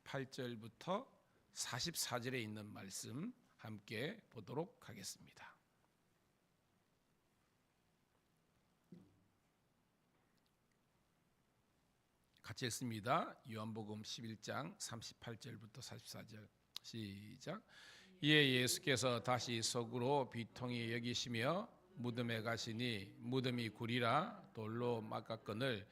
38절부터 44절에 있는 말씀 함께 보도록 하겠습니다. 같이 읽습니다. 요한복음 11장 38절부터 44절 시작. 이에 예수께서 다시 속으로 비통히 여기시며 무덤에 가시니 무덤이 구리라 돌로 막았거늘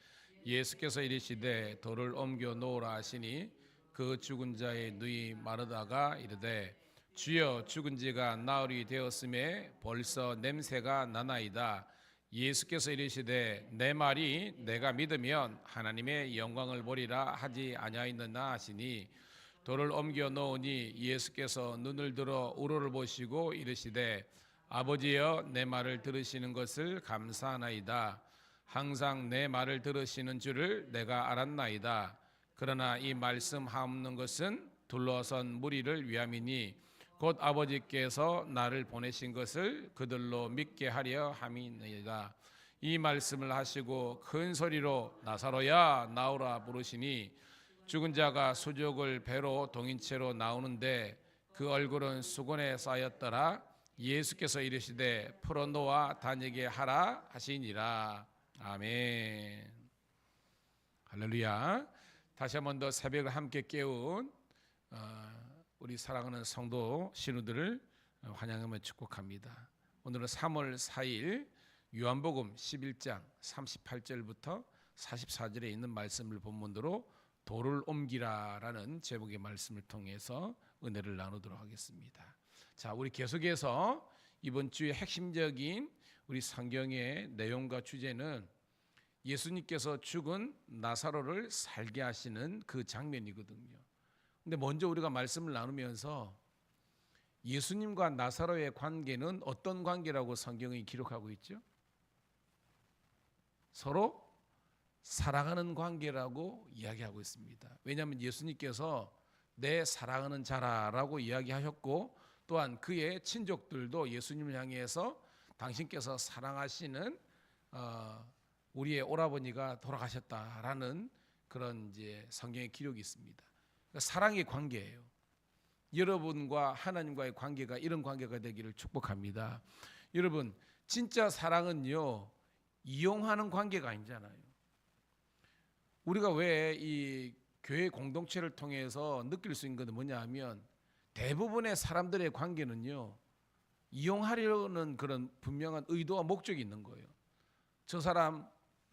예수께서 이르시되 돌을 옮겨 놓으라 하시니 그 죽은 자의 눈이 마르다가 이르되 주여 죽은 지가 나흘이 되었음에 벌써 냄새가 나나이다. 예수께서 이르시되 내 말이 내가 믿으면 하나님의 영광을 보리라 하지 아니하였느냐 하시니 돌을 옮겨 놓으니 예수께서 눈을 들어 우러를 보시고 이르시되 아버지여 내 말을 들으시는 것을 감사하나이다. 항상 내 말을 들으시는 줄을 내가 알았나이다. 그러나 이 말씀 하옵는 것은 둘러선 무리를 위함이니 곧 아버지께서 나를 보내신 것을 그들로 믿게 하려 함이니이다. 이 말씀을 하시고 큰 소리로 나사로야 나오라 부르시니 죽은 자가 수족을 배로 동인채로 나오는데 그 얼굴은 수건에 쌓였더라. 예수께서 이르시되 풀어놓아 다니게 하라 하시니라. 아멘. 할렐루야. 다시 한 번 더 새벽을 함께 깨운 우리 사랑하는 성도 신우들을 환영하며 축복합니다. 오늘은 3월 4일 요한복음 11장 38절부터 44절에 있는 말씀을 본문으로 돌을 옮기라라는 제목의 말씀을 통해서 은혜를 나누도록 하겠습니다. 자, 우리 계속해서 이번 주의 핵심적인 우리 성경의 내용과 주제는 예수님께서 죽은 나사로를 살게 하시는 그 장면이거든요. 근데 먼저 우리가 말씀을 나누면서 예수님과 나사로의 관계는 어떤 관계라고 성경이 기록하고 있죠? 서로 사랑하는 관계라고 이야기하고 있습니다. 왜냐하면 예수님께서 내 사랑하는 자라라고 이야기하셨고 또한 그의 친족들도 예수님을 향해서 당신께서 사랑하시는 우리의 오라버니가 돌아가셨다라는 그런 이제 성경의 기록이 있습니다. 그러니까 사랑의 관계예요. 여러분과 하나님과의 관계가 이런 관계가 되기를 축복합니다. 여러분, 진짜 사랑은요 이용하는 관계가 아니잖아요. 우리가 왜 이 교회 공동체를 통해서 느낄 수 있는 것은 뭐냐 하면 대부분의 사람들의 관계는요 이용하려는 그런 분명한 의도와 목적이 있는 거예요. 저 사람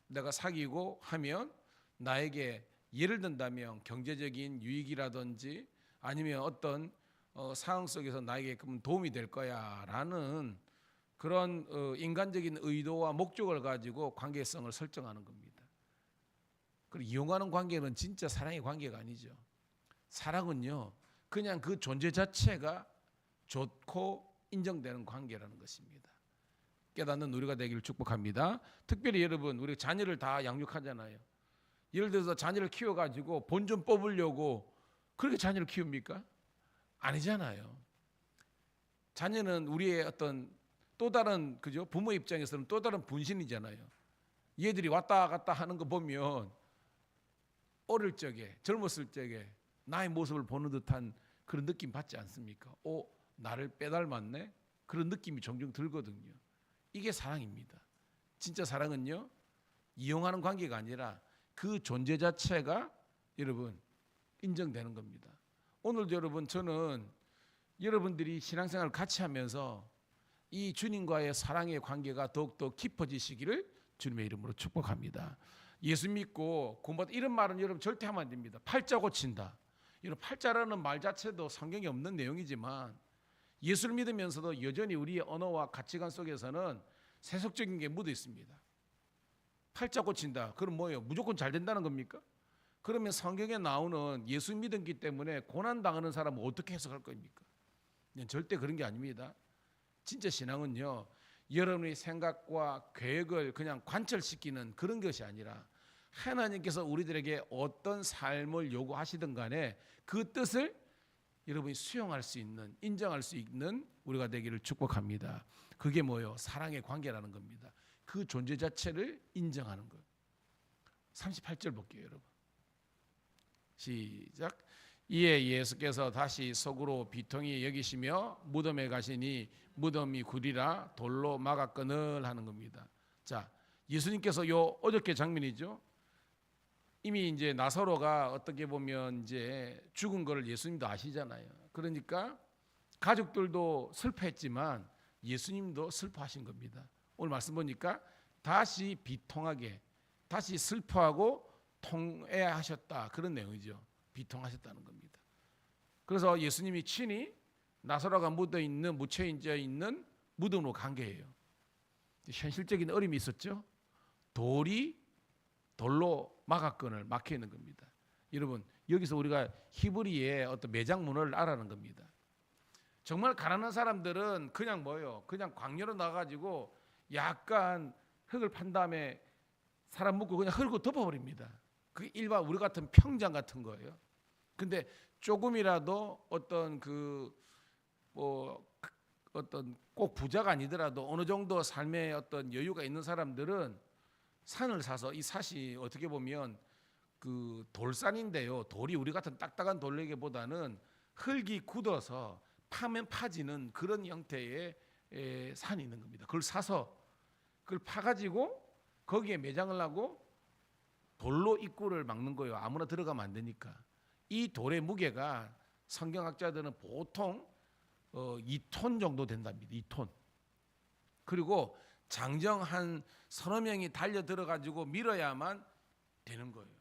내가 사귀고 하면 나에게 예를 든다면 경제적인 유익이라든지 아니면 어떤 상황 속에서 나에게 도움이 될 거야 라는 그런 인간적인 의도와 목적을 가지고 관계성을 설정하는 겁니다. 그리고 이용하는 관계는 진짜 사랑의 관계가 아니죠. 사랑은요 그냥 그 존재 자체가 좋고 인정되는 관계라는 것입니다. 깨닫는 우리가 되기를 축복합니다. 특별히 여러분, 우리 자녀를 다 양육하잖아요. 예를 들어서 자녀를 키워가지고 본 좀 뽑으려고 그렇게 자녀를 키웁니까? 아니잖아요. 자녀는 우리의 어떤 또 다른 그죠? 부모 입장에서는 또 다른 분신이잖아요. 얘들이 왔다 갔다 하는 거 보면 어릴 적에 젊었을 적에 나의 모습을 보는 듯한 그런 느낌 받지 않습니까? 나를 빼닮았네? 그런 느낌이 종종 들거든요. 이게 사랑입니다. 진짜 사랑은요 이용하는 관계가 아니라 그 존재 자체가 여러분 인정되는 겁니다. 오늘도 여러분 저는 여러분들이 신앙생활을 같이 하면서 이 주님과의 사랑의 관계가 더욱더 깊어지시기를 주님의 이름으로 축복합니다. 예수 믿고 공부하다 이런 말은 여러분 절대 하면 안 됩니다. 팔자 고친다. 이런 팔자라는 말 자체도 성경에 없는 내용이지만 예수를 믿으면서도 여전히 우리의 언어와 가치관 속에서는 세속적인 게 묻어 있습니다. 팔자 고친다. 그럼 뭐예요? 무조건 잘 된다는 겁니까? 그러면 성경에 나오는 예수 믿었기 때문에 고난당하는 사람은 어떻게 해석할 겁니까? 절대 그런 게 아닙니다. 진짜 신앙은요 여러분의 생각과 계획을 그냥 관철시키는 그런 것이 아니라 하나님께서 우리들에게 어떤 삶을 요구하시든 간에 그 뜻을 여러분이 수용할 수 있는, 인정할 수 있는 우리가 되기를 축복합니다. 그게 뭐예요? 사랑의 관계라는 겁니다. 그 존재 자체를 인정하는 것. 38절 볼게요, 여러분. 시작. 이에 예수께서 다시 속으로 비통히 여기시며 무덤에 가시니 무덤이 구리라 돌로 막았거늘 하는 겁니다. 자, 예수님께서 요 어저께 장면이죠. 이미 이제 나사로가 어떻게 보면 이제 죽은 거를 예수님도 아시잖아요. 그러니까 가족들도 슬퍼했지만 예수님도 슬퍼하신 겁니다. 오늘 말씀 보니까 다시 비통하게, 다시 슬퍼하고 통회하셨다, 그런 내용이죠. 비통하셨다는 겁니다. 그래서 예수님이 친히 나사로가 묻혀 있는 무덤으로 간 거예요. 현실적인 어려움이 있었죠. 돌로 막았건을 막혀 있는 겁니다. 여러분, 여기서 우리가 히브리의 어떤 매장문을 알아는 겁니다. 정말 가난한 사람들은 그냥 그냥 광야로 나가가지고 약간 흙을 판 다음에 사람 묻고 그냥 흙을 덮어버립니다. 그 일반 우리 같은 평장 같은 거예요. 근데 조금이라도 어떤 어떤 꼭 부자가 아니더라도 어느 정도 삶의 어떤 여유가 있는 사람들은 산을 사서, 이 삿이 어떻게 보면 그 돌산인데요. 돌이 우리 같은 딱딱한 돌레기보다는 흙이 굳어서 파면 파지는 그런 형태의 산이 있는 겁니다. 그걸 사서 그걸 파가지고 거기에 매장을 하고 돌로 입구를 막는 거예요. 아무나 들어가면 안 되니까. 이 돌의 무게가 성경학자들은 보통 2톤 정도 된답니다. 2톤. 그리고 장정 한 서너 명이 달려 들어가지고 밀어야만 되는 거예요.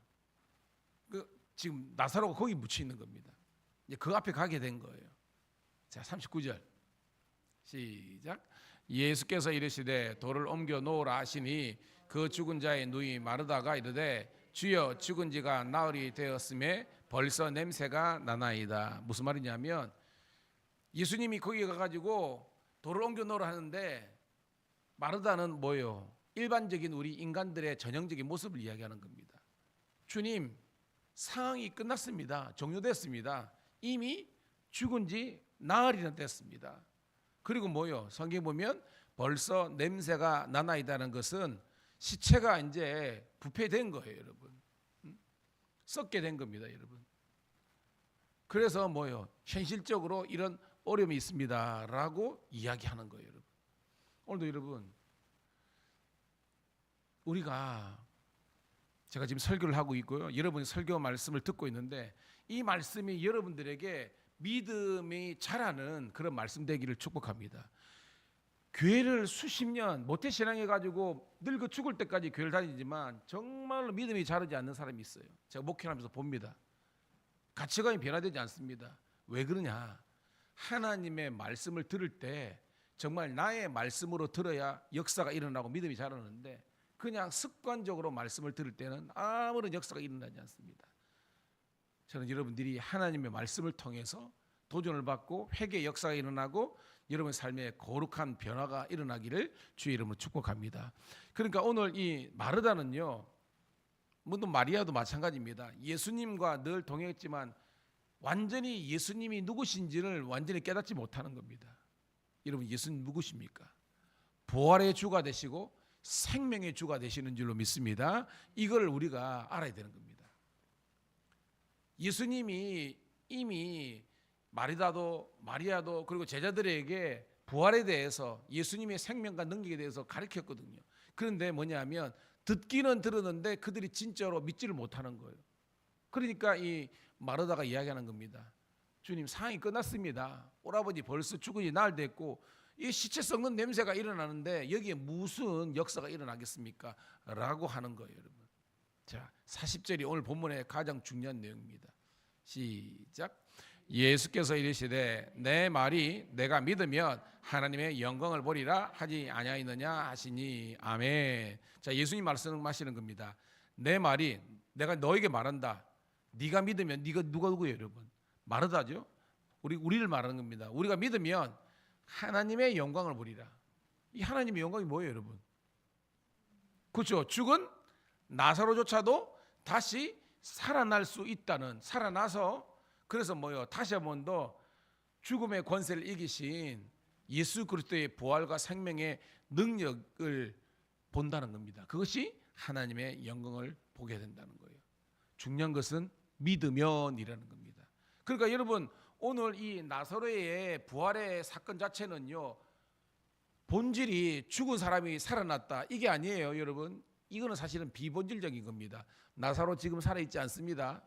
지금 나사로가 거기 묻혀 있는 겁니다. 이제 그 앞에 가게 된 거예요. 자, 39절 시작. 예수께서 이르시되 돌을 옮겨 놓으라 하시니 그 죽은 자의 누이 마르다가 이르되 주여 죽은 지가 나흘이 되었음에 벌써 냄새가 나나이다. 무슨 말이냐면 예수님이 거기 가가지고 돌을 옮겨 놓으라 하는데 마르다는 뭐예요? 일반적인 우리 인간들의 전형적인 모습을 이야기하는 겁니다. 주님, 상황이 끝났습니다. 종료됐습니다. 이미 죽은 지 나흘이나 됐습니다. 그리고 뭐요? 성경에 보면 벌써 냄새가 나나이다는 것은 시체가 이제 부패된 거예요, 여러분. 썩게 된 겁니다, 여러분. 그래서 뭐요? 현실적으로 이런 어려움이 있습니다라고 이야기하는 거예요, 여러분. 오늘도 여러분, 제가 지금 설교를 하고 있고요. 여러분이 설교 말씀을 듣고 있는데 이 말씀이 여러분들에게 믿음이 자라는 그런 말씀 되기를 축복합니다. 교회를 수십 년 모태신앙해 가지고 늙어 죽을 때까지 교회를 다니지만 정말로 믿음이 자라지 않는 사람이 있어요. 제가 목회하면서 봅니다. 가치관이 변화되지 않습니다. 왜 그러냐? 하나님의 말씀을 들을 때 정말 나의 말씀으로 들어야 역사가 일어나고 믿음이 자라는데 그냥 습관적으로 말씀을 들을 때는 아무런 역사가 일어나지 않습니다. 저는 여러분들이 하나님의 말씀을 통해서 도전을 받고 회개의 역사가 일어나고 여러분의 삶에 거룩한 변화가 일어나기를 주의 이름으로 축복합니다. 그러니까 오늘 이 마르다는요, 물론 마리아도 마찬가지입니다. 예수님과 늘 동행했지만 완전히 예수님이 누구신지를 완전히 깨닫지 못하는 겁니다. 여러분, 예수님 누구십니까? 부활의 주가 되시고 생명의 주가 되시는 줄로 믿습니다. 이걸 우리가 알아야 되는 겁니다. 예수님이 이미 마리아도 그리고 제자들에게 부활에 대해서 예수님의 생명과 능력에 대해서 가르쳤거든요. 그런데 뭐냐면 듣기는 들었는데 그들이 진짜로 믿지를 못하는 거예요. 그러니까 이 마르다가 이야기하는 겁니다. 주님, 상황이 끝났습니다. 오라버니 벌써 죽은 지 나흘 됐고 이 시체 썩는 냄새가 일어나는데 여기에 무슨 역사가 일어나겠습니까? 라고 하는 거예요, 여러분. 자, 40절이 오늘 본문의 가장 중요한 내용입니다. 시작. 예수께서 이르시되 내 말이 내가 믿으면 하나님의 영광을 보리라 하지 아니하였느냐 하시니 아멘. 자, 예수님 말씀하시는 겁니다. 내 말이 내가 너에게 말한다. 네가 믿으면 네가 누구예요, 여러분? 마르다죠. 우리를 말하는 겁니다. 우리가 믿으면 하나님의 영광을 보리라. 이 하나님의 영광이 뭐예요, 여러분? 그렇죠. 죽은 나사로조차도 다시 살아날 수 있다는, 살아나서 그래서 다시 한 번 더 죽음의 권세를 이기신 예수 그리스도의 부활과 생명의 능력을 본다는 겁니다. 그것이 하나님의 영광을 보게 된다는 거예요. 중요한 것은 믿으면이라는 겁니다. 그러니까 여러분 오늘 이 나사로의 부활의 사건 자체는요, 본질이 죽은 사람이 살아났다 이게 아니에요, 여러분. 이거는 사실은 비본질적인 겁니다. 나사로 지금 살아있지 않습니다.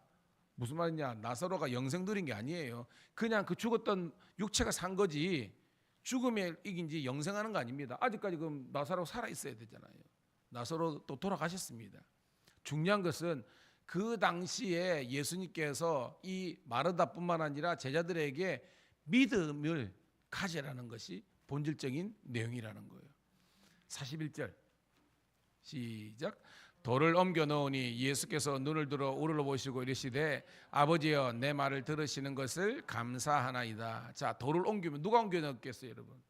무슨 말이냐? 나사로가 영생 누린 게 아니에요. 그냥 그 죽었던 육체가 산 거지 죽음에 이긴지 영생하는 거 아닙니다. 아직까지 그럼 나사로 살아 있어야 되잖아요. 나사로 또 돌아가셨습니다. 중요한 것은 그 당시에 예수님께서 이 마르다뿐만 아니라 제자들에게 믿음을 가지라는 것이 본질적인 내용이라는 거예요. 41절 시작. 돌을 옮겨 놓으니 예수께서 눈을 들어 우러러 보시고 이르시되 아버지여 내 말을 들으시는 것을 감사하나이다. 자, 돌을 옮기면 누가 옮겨 넣었겠어요, 여러분?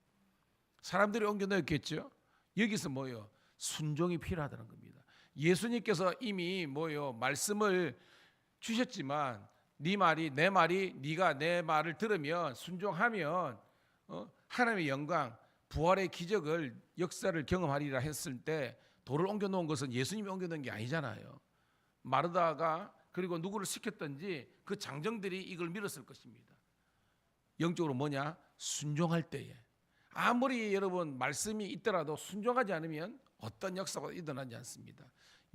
사람들이 옮겨 넣었겠죠. 여기서 뭐예요? 순종이 필요하다는 겁니다. 예수님께서 이미 뭐예요? 말씀을 주셨지만 네 말이 내 말이 네가 내 말을 들으면 순종하면 하나님의 영광, 부활의 기적을 역사를 경험하리라 했을 때 돌을 옮겨 놓은 것은 예수님이 옮겨 놓은 게 아니잖아요. 마르다가 그리고 누구를 시켰든지 그 장정들이 이걸 밀었을 것입니다. 영적으로 뭐냐? 순종할 때에 아무리 여러분 말씀이 있더라도 순종하지 않으면 어떤 역사가 일어나지 않습니다.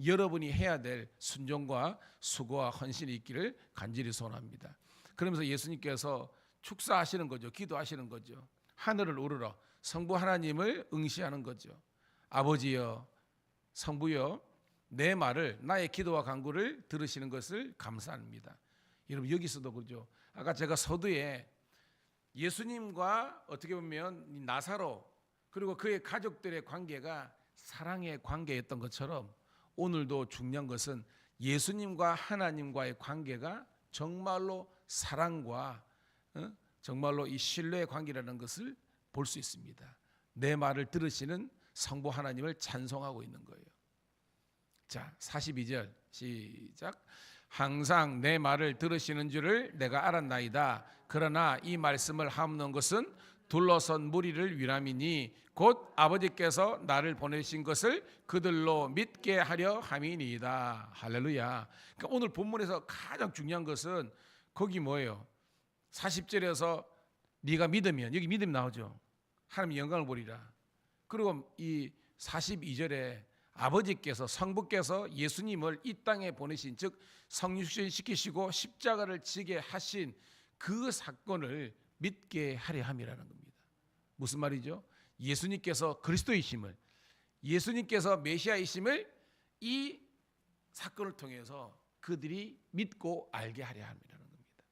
여러분이 해야 될 순종과 수고와 헌신이 있기를 간절히 소원합니다. 그러면서 예수님께서 축사하시는 거죠. 기도하시는 거죠. 하늘을 우러러 성부 하나님을 응시하는 거죠. 아버지여 성부여 내 말을 나의 기도와 간구를 들으시는 것을 감사합니다. 여러분 여기서도 그죠. 아까 제가 서두에 예수님과 어떻게 보면 나사로 그리고 그의 가족들의 관계가 사랑의 관계였던 것처럼 오늘도 중요한 것은 예수님과 하나님과의 관계가 정말로 사랑과 정말로 이 신뢰의 관계라는 것을 볼 수 있습니다. 내 말을 들으시는 성부 하나님을 찬송하고 있는 거예요. 자, 42절 시작. 항상 내 말을 들으시는 줄을 내가 알았나이다. 그러나 이 말씀을 하옵는 것은 둘러선 무리를 위함이니 곧 아버지께서 나를 보내신 것을 그들로 믿게 하려 함이니이다. 할렐루야. 그러니까 오늘 본문에서 가장 중요한 것은 거기 뭐예요? 40절에서 네가 믿으면 여기 믿음 나오죠. 하나님 영광을 보리라. 그리고 이 42절에 아버지께서 성부께서 예수님을 이 땅에 보내신 즉 성육신시키시고 십자가를 지게 하신 그 사건을 믿게 하려 함이라는 겁니다. 무슨 말이죠? 예수님께서 그리스도이심을 예수님께서 메시아이심을 이 사건을 통해서 그들이 믿고 알게 하려 함이라는 겁니다.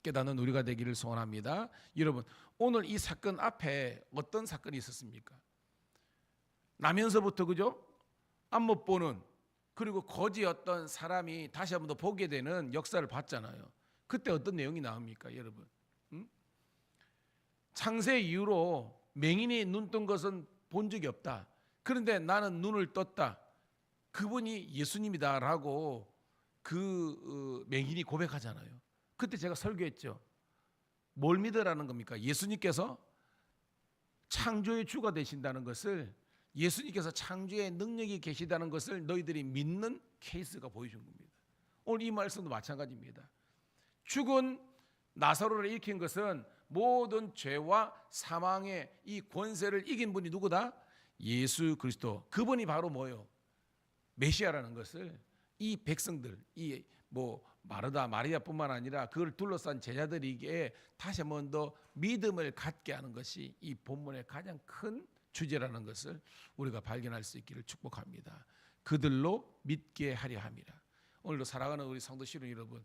깨닫는 우리가 되기를 소원합니다. 여러분 오늘 이 사건 앞에 어떤 사건이 있었습니까? 나면서부터 그죠? 앞 못 보는 그리고 거지 어떤 사람이 다시 한번 더 보게 되는 역사를 봤잖아요. 그때 어떤 내용이 나옵니까, 여러분? 창세 이후로 맹인이 눈 뜬 것은 본 적이 없다. 그런데 나는 눈을 떴다. 그분이 예수님이다라고 그 맹인이 고백하잖아요. 그때 제가 설교했죠. 뭘 믿으라는 겁니까? 예수님께서 창조의 주가 되신다는 것을 예수님께서 창조의 능력이 계시다는 것을 너희들이 믿는 케이스가 보여준 겁니다. 오늘 이 말씀도 마찬가지입니다. 죽은 나사로를 일으킨 것은 모든 죄와 사망의 이 권세를 이긴 분이 누구다? 예수 그리스도. 그분이 바로 뭐예요? 메시아라는 것을 이 백성들, 이 마르다 마리아뿐만 아니라 그걸 둘러싼 제자들에게 다시 한 번 더 믿음을 갖게 하는 것이 이 본문의 가장 큰 주제라는 것을 우리가 발견할 수 있기를 축복합니다. 그들로 믿게 하려 함이라. 오늘도 사랑하는 우리 성도 시로 여러분,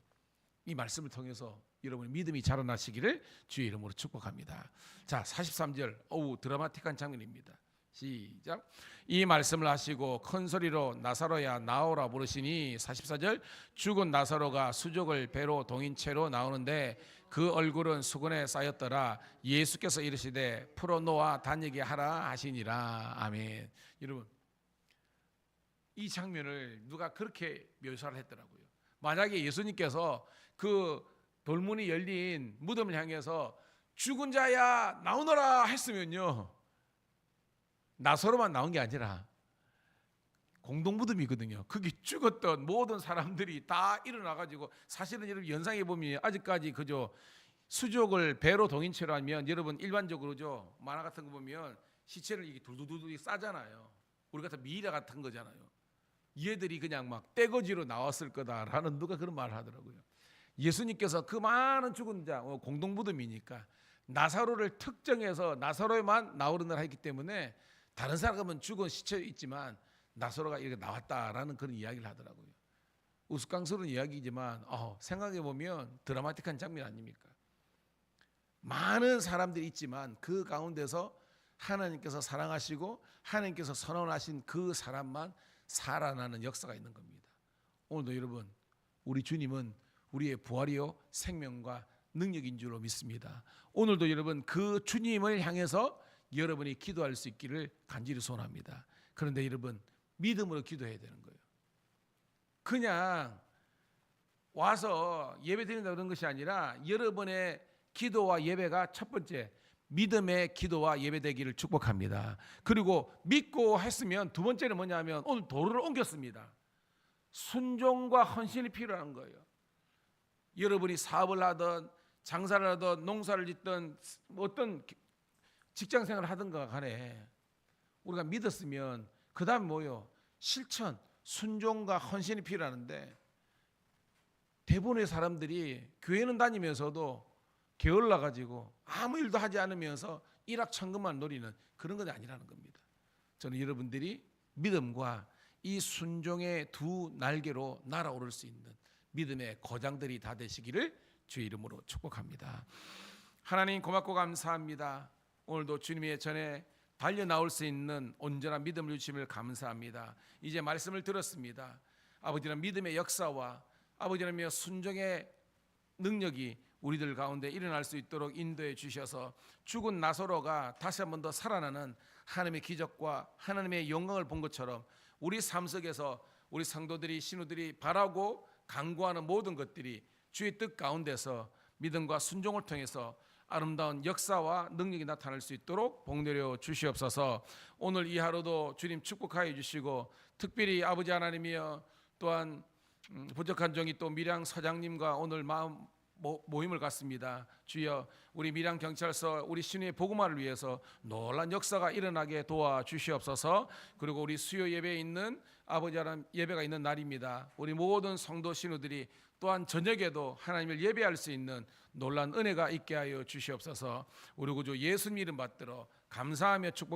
이 말씀을 통해서 여러분의 믿음이 자라나시기를 주의 이름으로 축복합니다. 자, 43절 드라마틱한 장면입니다. 시작. 이 말씀을 하시고 큰 소리로 나사로야 나오라 부르시니 44절 죽은 나사로가 수족을 배로 동인 채로 나오는데 그 얼굴은 수건에 쌓였더라. 예수께서 이르시되 풀어놓아 다니게 하라 하시니라. 아멘. 여러분 이 장면을 누가 그렇게 묘사를 했더라고요. 만약에 예수님께서 그 돌문이 열린 무덤을 향해서 죽은 자야 나오너라 했으면요, 나사로만 나온 게 아니라 공동무덤이거든요. 거기 죽었던 모든 사람들이 다 일어나가지고, 사실은 여러분 연상해 보면 아직까지 그저 수족을 배로 동인체로 하면 여러분 일반적으로죠, 만화 같은 거 보면 시체를 이게 둘둘둘 싸잖아요. 우리 같은 미이라 같은 거잖아요. 얘들이 그냥 막 떼거지로 나왔을 거다라는 누가 그런 말을 하더라고요. 예수님께서 그 많은 죽은 자, 공동무덤이니까 나사로를 특정해서 나사로에만 나오는 했기 때문에 다른 사람은 죽은 시체 있지만 나사로가 이렇게 나왔다라는 그런 이야기를 하더라고요. 우스꽝스러운 이야기지만 생각해 보면 드라마틱한 장면 아닙니까? 많은 사람들이 있지만 그 가운데서 하나님께서 사랑하시고 하나님께서 선언하신 그 사람만 살아나는 역사가 있는 겁니다. 오늘도 여러분, 우리 주님은 우리의 부활이요 생명과 능력인 줄로 믿습니다. 오늘도 여러분 그 주님을 향해서 여러분이 기도할 수 있기를 간절히 소원합니다. 그런데 여러분, 믿음으로 기도해야 되는 거예요. 그냥 와서 예배 드린다 그런 것이 아니라 여러분의 기도와 예배가 첫 번째 믿음의 기도와 예배 되기를 축복합니다. 그리고 믿고 했으면 두 번째는 뭐냐면 오늘 도로를 옮겼습니다. 순종과 헌신이 필요한 거예요. 여러분이 사업을 하든 장사를 하든 농사를 짓든 어떤 직장 생활을 하든가 간에 우리가 믿었으면 그 다음 뭐요? 실천, 순종과 헌신이 필요하는데 대부분의 사람들이 교회는 다니면서도 게을러 가지고 아무 일도 하지 않으면서 일확천금만 노리는 그런 건 아니라는 겁니다. 저는 여러분들이 믿음과 이 순종의 두 날개로 날아오를 수 있는 믿음의 거장들이 다 되시기를 주의 이름으로 축복합니다. 하나님 고맙고 감사합니다. 오늘도 주님의 전에 달려 나올 수 있는 온전한 믿음을 주심을 감사합니다. 이제 말씀을 들었습니다. 아버지는 믿음의 역사와 아버지는 순종의 능력이 우리들 가운데 일어날 수 있도록 인도해 주셔서 죽은 나사로가 다시 한 번 더 살아나는 하나님의 기적과 하나님의 영광을 본 것처럼 우리 삶 속에서 우리 성도들이 신우들이 바라고 간구하는 모든 것들이 주의 뜻 가운데서 믿음과 순종을 통해서 아름다운 역사와 능력이 나타날 수 있도록 복내려 주시옵소서. 오늘 이 하루도 주님 축복하여 주시고 특별히 아버지 하나님이여 또한 부족한 종이 또 밀양 사장님과 오늘 마음 모임을 갖습니다. 주여 우리 밀양 경찰서 우리 신우의 복음화를 위해서 놀란 역사가 일어나게 도와주시옵소서. 그리고 우리 수요 예배에 있는 아버지 하나님 예배가 있는 날입니다. 우리 모든 성도 신우들이 또한 저녁에도 하나님을 예배할 수 있는 놀란 은혜가 있게 하여 주시옵소서. 우리 구주 예수님 이름 받들어 감사하며 축복